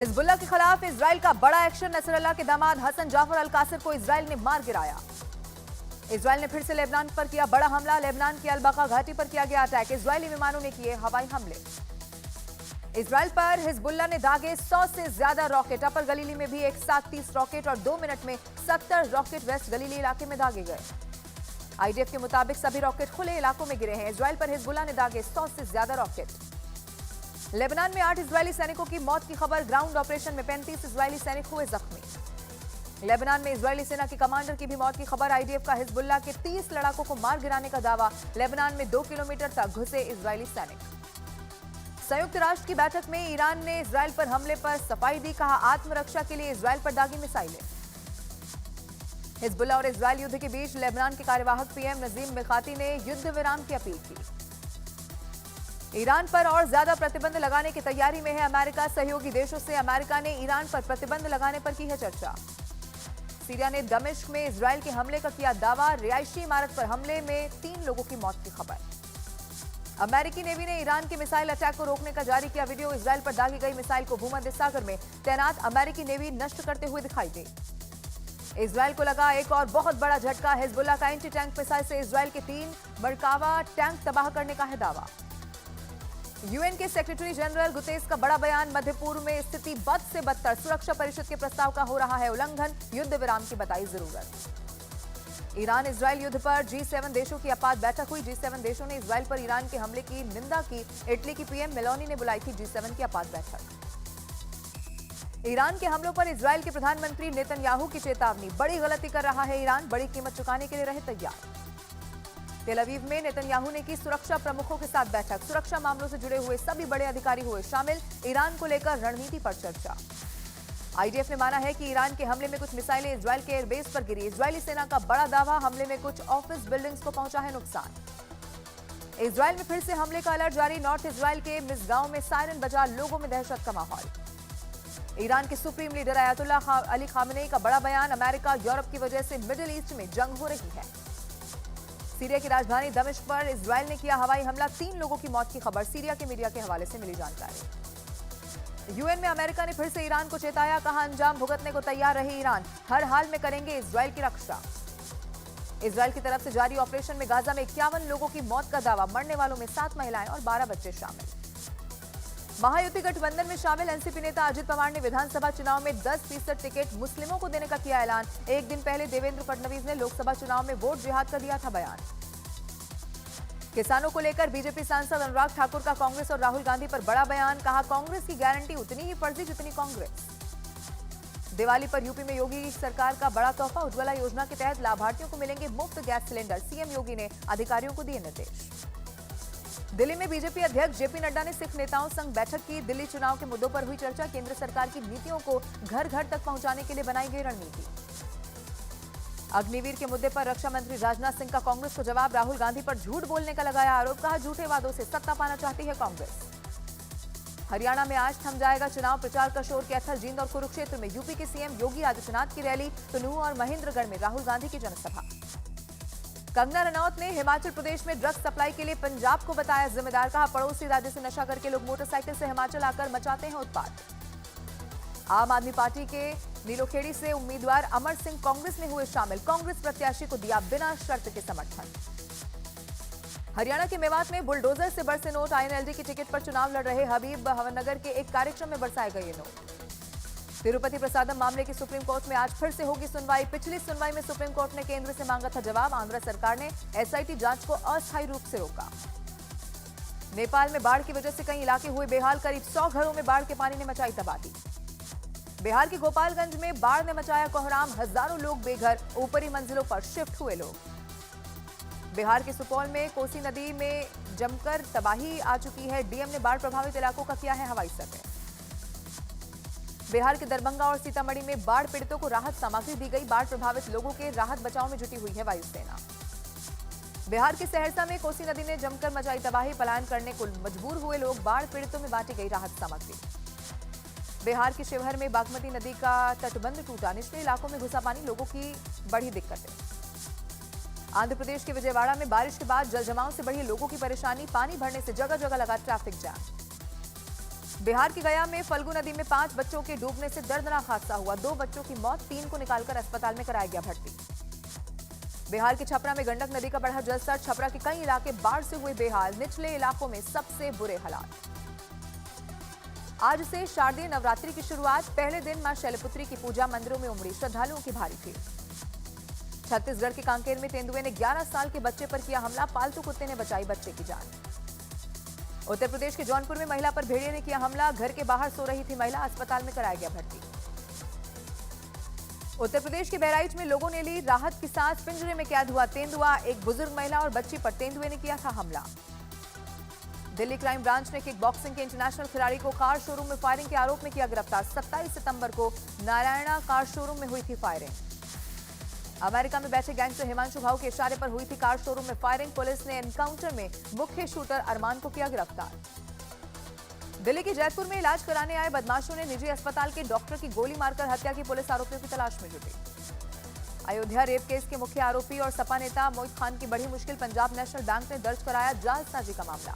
Hezbollah के खिलाफ Israel का बड़ा एक्शन। नसरल्लाह के दामाद हसन जाफर अल कासिर को इजराइल ने मार गिराया। इजराइल ने फिर से लेबनान पर किया बड़ा हमला। लेबनान की अल-बका घाटी पर किया गया अटैक। इजरायली विमानों ने किए हवाई हमले। इजराइल पर हिजबुल्लाह ने दागे 100 से ज्यादा रॉकेट। अपर गलीली में भी एक साथ 30 रॉकेट और 2 मिनट में 70 रॉकेट वेस्ट गलीली इलाके में दागे गए। आईडीएफ के मुताबिक सभी रॉकेट खुले इलाकों में गिरे हैं। इजराइल पर हिजबुल्लाह ने दागे 100 से ज्यादा रॉकेट। लेबनान में 8 इजरायली सैनिकों की मौत की खबर। ग्राउंड ऑपरेशन में 35 इजरायली सैनिक हुए जख्मी। लेबनान में इजरायली सेना के कमांडर की भी मौत की खबर। आईडीएफ का हिजबुल्लाह के 30 लड़ाकों को मार गिराने का दावा। लेबनान में 2 किलोमीटर तक घुसे इजरायली सैनिक। संयुक्त राष्ट्र की बैठक में ईरान ने इजराइल पर हमले पर सफाई दी। कहा आत्मरक्षा के लिए इजराइल पर दागी मिसाइलें। हिजबुल्लाह और इजराइल युद्ध के बीच लेबनान के कार्यवाहक पीएम नजीम मिकाती ने युद्ध विराम की अपील की। ईरान पर और ज्यादा प्रतिबंध लगाने की तैयारी में है अमेरिका। सहयोगी देशों से अमेरिका ने ईरान पर प्रतिबंध लगाने पर की है चर्चा। सीरिया ने दमिश्क में इजराइल के हमले का किया दावा। रिहायशी इमारत पर हमले में 3 लोगों की मौत की खबर। अमेरिकी नेवी ने ईरान के मिसाइल अटैक को रोकने का जारी किया वीडियो। इजराइल पर दागी गई मिसाइल को भूमध्य सागर में तैनात अमेरिकी नेवी नष्ट करते हुए दिखाई दी। इजराइल को लगा एक और बहुत बड़ा झटका। हिजबुल्लाह का एंटी टैंक मिसाइल से इजराइल के 3 मरकावा टैंक तबाह करने का है दावा। यूएन के सेक्रेटरी जनरल गुतेरेस का बड़ा बयान। मध्य पूर्व में स्थिति बद से बदतर। सुरक्षा परिषद के प्रस्ताव का हो रहा है उल्लंघन। युद्ध विराम की बताई जरूरत। ईरान इजराइल युद्ध पर G7 देशों की आपात बैठक हुई। G7 देशों ने इजराइल पर ईरान के हमले की निंदा की। इटली की पीएम मेलोनी ने बुलाई थी G7 की आपात बैठक। ईरान के हमलों पर इजराइल के प्रधानमंत्री नेतन्याहू की चेतावनी। बड़ी गलती कर रहा है ईरान, बड़ी कीमत चुकाने के लिए रहे तैयार। तेल अवीव में नेतन्याहू ने की सुरक्षा प्रमुखों के साथ बैठक। सुरक्षा मामलों से जुड़े हुए सभी बड़े अधिकारी हुए शामिल। ईरान को लेकर रणनीति पर चर्चा। आईडीएफ ने माना है कि ईरान के हमले में कुछ मिसाइलें इजराइल के एयरबेस पर गिरी। इजरायली सेना का बड़ा दावा। हमले में कुछ ऑफिस बिल्डिंग्स को पहुंचा है नुकसान। इजराइल में फिर से हमले का अलर्ट जारी। नॉर्थ इजराइल के मिसगांव में सायरन बजा। लोगों में दहशत का माहौल। ईरान के supreme leader Ayatollah Ali Khamenei का बड़ा बयान। अमेरिका यूरोप की वजह से मिडिल ईस्ट में जंग हो रही है। सीरिया की राजधानी दमिश्क पर इजराइल ने किया हवाई हमला। 3 लोगों की मौत की खबर। सीरिया के मीडिया के हवाले से मिली जानकारी। यूएन में अमेरिका ने फिर से ईरान को चेताया। कहा अंजाम भुगतने को तैयार रही ईरान। हर हाल में करेंगे इजराइल की रक्षा। इजराइल की तरफ से जारी ऑपरेशन में गाजा में 51 लोगों की मौत का दावा। मरने वालों में 7 महिलाएं और 12 बच्चे शामिल। महायुति गठबंधन में शामिल एनसीपी नेता अजित पवार ने विधानसभा चुनाव में 10% टिकट मुस्लिमों को देने का किया ऐलान। एक दिन पहले देवेंद्र फडणवीस ने लोकसभा चुनाव में वोट जिहाद का दिया था बयान। किसानों को लेकर बीजेपी सांसद अनुराग ठाकुर का कांग्रेस और राहुल गांधी पर बड़ा बयान। कहा कांग्रेस की गारंटी उतनी ही फर्जी जितनी कांग्रेस। दिवाली पर यूपी में योगी सरकार का बड़ा तोहफा। उज्ज्वला योजना के तहत लाभार्थियों को मिलेंगे मुफ्त गैस सिलेंडर। सीएम योगी ने अधिकारियों को दिए निर्देश। दिल्ली में बीजेपी अध्यक्ष जेपी नड्डा ने सिख नेताओं संग बैठक की। दिल्ली चुनाव के मुद्दों पर हुई चर्चा। केंद्र सरकार की नीतियों को घर घर तक पहुंचाने के लिए बनाई गई रणनीति। अग्निवीर के मुद्दे पर रक्षा मंत्री राजनाथ सिंह का कांग्रेस को जवाब। राहुल गांधी पर झूठ बोलने का लगाया आरोप। कहा झूठे वादों से सत्ता पाना चाहती है कांग्रेस। हरियाणा में आज थम जाएगा चुनाव प्रचार का शोर। कैथल, जींद और कुरुक्षेत्र में यूपी के सीएम योगी आदित्यनाथ की रैली। तो नूंह और महेंद्रगढ़ में राहुल गांधी की जनसभा। कंगना रनौत ने हिमाचल प्रदेश में ड्रग्स सप्लाई के लिए पंजाब को बताया जिम्मेदार। कहा पड़ोसी राज्य से नशा करके लोग मोटरसाइकिल से हिमाचल आकर मचाते हैं उत्पात। आम आदमी पार्टी के नीलोखेड़ी से उम्मीदवार अमर सिंह कांग्रेस में हुए शामिल। कांग्रेस प्रत्याशी को दिया बिना शर्त के समर्थन। हरियाणा के मेवात में बुलडोजर से बरसे नोट। आईएनएलडी की टिकट पर चुनाव लड़ रहे हबीब हवनगर के एक कार्यक्रम में बरसाए गए ये नोट। तिरुपति प्रसादम मामले की सुप्रीम कोर्ट में आज फिर से होगी सुनवाई। पिछली सुनवाई में सुप्रीम कोर्ट ने केंद्र से मांगा था जवाब। आंध्र सरकार ने एसआईटी जांच को अस्थायी रूप से रोका। नेपाल में बाढ़ की वजह से कई इलाके हुए बेहाल। करीब 100 घरों में बाढ़ के पानी ने मचाई तबाही। बिहार के गोपालगंज में बाढ़ ने मचाया कोहराम। हजारों लोग बेघर। ऊपरी मंजिलों पर शिफ्ट हुए लोग। बिहार के सुपौल में कोसी नदी में जमकर तबाही आ चुकी है। डीएम ने बाढ़ प्रभावित इलाकों का किया है हवाई सर्वे। बिहार के दरभंगा और सीतामढ़ी में बाढ़ पीड़ितों को राहत सामग्री दी गई। बाढ़ प्रभावित लोगों के राहत बचाव में जुटी हुई है वायुसेना। बिहार के सहरसा में कोसी नदी ने जमकर मचाई तबाही। पलायन करने को मजबूर हुए लोग। बाढ़ पीड़ितों में बांटी गई राहत सामग्री। बिहार के शिवहर में बागमती नदी का तटबंध टूटा। निचले इलाकों में घुसा पानी। लोगों की बढ़ी दिक्कतें। आंध्र प्रदेश के विजयवाड़ा में बारिश के बाद जल जमाव से बढ़ी लोगों की परेशानी। पानी भरने से जगह जगह लगा ट्रैफिक जाम। बिहार की गया में फल्गु नदी में 5 बच्चों के डूबने से दर्दनाक हादसा हुआ। 2 बच्चों की मौत, 3 को निकालकर अस्पताल में कराया गया भर्ती। बिहार के छपरा में गंडक नदी का बढ़ा जलस्तर, छपरा के कई इलाके बाढ़ से हुए बेहाल, निचले इलाकों में सबसे बुरे हालात। आज से शारदीय नवरात्रि की शुरुआत। पहले दिन मां शैलपुत्री की पूजा, मंदिरों में उमड़ी श्रद्धालुओं की भारी भीड़। छत्तीसगढ़ के कांकेर में तेंदुए ने 11 साल के बच्चे पर किया हमला, पालतू कुत्ते ने बचाई बच्चे की जान। उत्तर प्रदेश के जौनपुर में महिला पर भेड़िए ने किया हमला, घर के बाहर सो रही थी महिला, अस्पताल में कराया गया भर्ती। उत्तर प्रदेश के बहराइच में लोगों ने ली राहत की सांस, पिंजरे में कैद हुआ तेंदुआ, एक बुजुर्ग महिला और बच्ची पर तेंदुए ने किया था हमला। दिल्ली क्राइम ब्रांच ने किक बॉक्सिंग के इंटरनेशनल खिलाड़ी को कार शोरूम में फायरिंग के आरोप में किया गिरफ्तार। 27 सितंबर को नारायणा कार शोरूम में हुई थी फायरिंग। अमेरिका में बैठे गैंगस्टर हिमांशु भाऊ के इशारे पर हुई थी कार शोरूम में फायरिंग। पुलिस ने एनकाउंटर में मुख्य शूटर अरमान को किया गिरफ्तार। दिल्ली के जयपुर में इलाज कराने आए बदमाशों ने निजी अस्पताल के डॉक्टर की गोली मारकर हत्या की, पुलिस आरोपियों की तलाश में जुटी। अयोध्या रेप केस के मुख्य आरोपी और सपा नेता मोहित खान की बड़ी मुश्किल, पंजाब नेशनल बैंक ने दर्ज कराया जालसाजी का मामला।